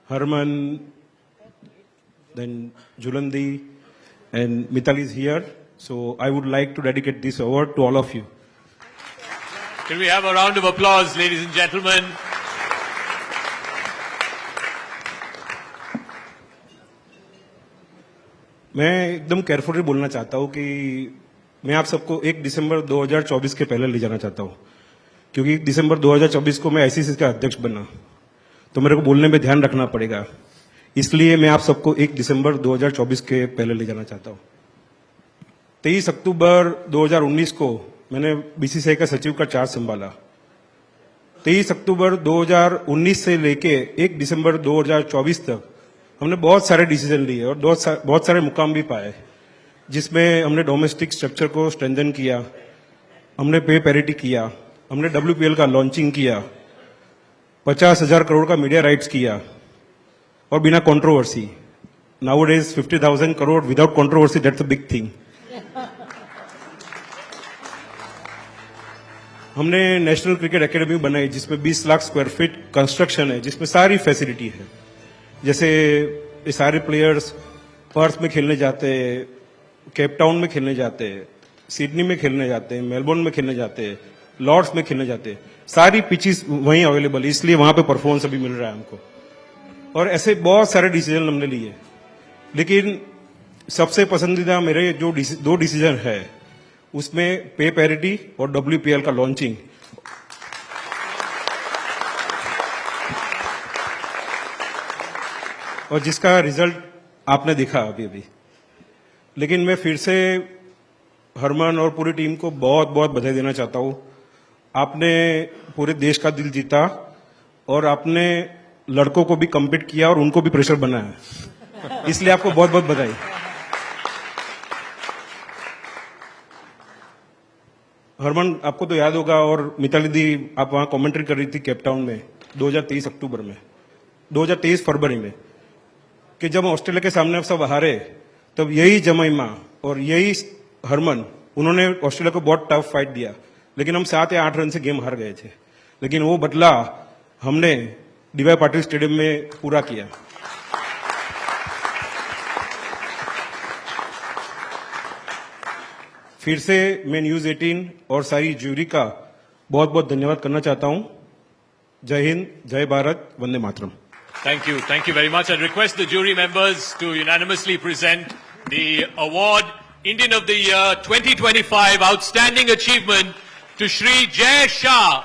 Harman, then Julandi, and Mitali is here. So I would like to dedicate this award to all of you. Can we have a round of applause, ladies and gentlemen? मैं एकदम carefully बोलना चाहता हूं कि मैं आप सबको 1 दिसंबर 2024 के पहले ले जाना चाहता हूं, क्योंकि 1 दिसंबर 2024 को मैं आईसीसी का अध्यक्ष बना, तो मेरे को बोलने में ध्यान रखना पड़ेगा। इसलिए मैं आप सबको 1 दिसंबर 2024 के पहले ले जाना चाहता हूं। 23 अक्टूबर 2019 को मैंने बीसीसीआई का सचिव का चार्ज संभाला। 23 अक्टूबर 2019 से लेके 1 दिसंबर 2024 तक हमने बहुत सारे डिसीजन लिए और बहुत सारे मुकाम भी पाए, जिसमें हमने डोमेस्टिक स्ट्रक्चर को स्ट्रेंथन किया, हमने पे पैरिटी किया, हमने WPL का लॉन्चिंग किया, 50,000 करोड़ का मीडिया राइट्स किया और बिना controversy. Nowadays 50,000 crore without controversy, that's a big thing. हमने नेशनल क्रिकेट एकेडमी बनाई जिसमें 20 लाख स्क्वायर फीट कंस्ट्रक्शन है, जिसमें सारी फैसिलिटी है। जैसे ये सारे प्लेयर्स पर्थ में खेलने जाते हैं, केपटाउन में खेलने जाते हैं, सिडनी में खेलने जाते हैं, मेलबोर्न में खेलने जाते हैं, लॉर्ड्स में खेलने जाते हैं, सारी पिचेस वहीं अवेलेबल है, इसलिए वहां पे परफॉर्मेंस अभी मिल रहा है हमको। और ऐसे बहुत सारे डिसीजन हमने लिए, लेकिन सबसे पसंदीदा मेरे जो 2 डिसीजन है उसमें पे पैरिटी और WPL का लॉन्चिंग। और जिसका रिजल्ट आपने देखा अभी। लेकिन मैं फिर से हरमन और पूरी टीम को बहुत बहुत बधाई देना चाहता हूं। आपने पूरे देश का दिल जीता और आपने लड़कों को भी कम्पीट किया और उनको भी प्रेशर बनाया, इसलिए आपको बहुत बहुत बधाई। हरमन, आपको तो याद होगा, और मिताली दी आप वहां कमेंट्री कर रही थी केपटाउन में 2023 अक्टूबर में, 2023 फरवरी में, कि जब ऑस्ट्रेलिया के सामने सब हारे, तब यही जमाइमा और यही हरमन, उन्होंने ऑस्ट्रेलिया को बहुत टफ फाइट दिया, लेकिन हम 7 या 8 रन से गेम हार गए थे। लेकिन वो बदला हमने DY पाटिल स्टेडियम में पूरा किया। फिर से मैं न्यूज 18 और सारी ज्यूरी का बहुत बहुत धन्यवाद करना चाहता हूं। जय हिंद, जय Bharat, Vande Mataram. Thank you very much. I request the jury members to unanimously present the award Indian of the Year 2025 Outstanding Achievement to Shri Jay Shah,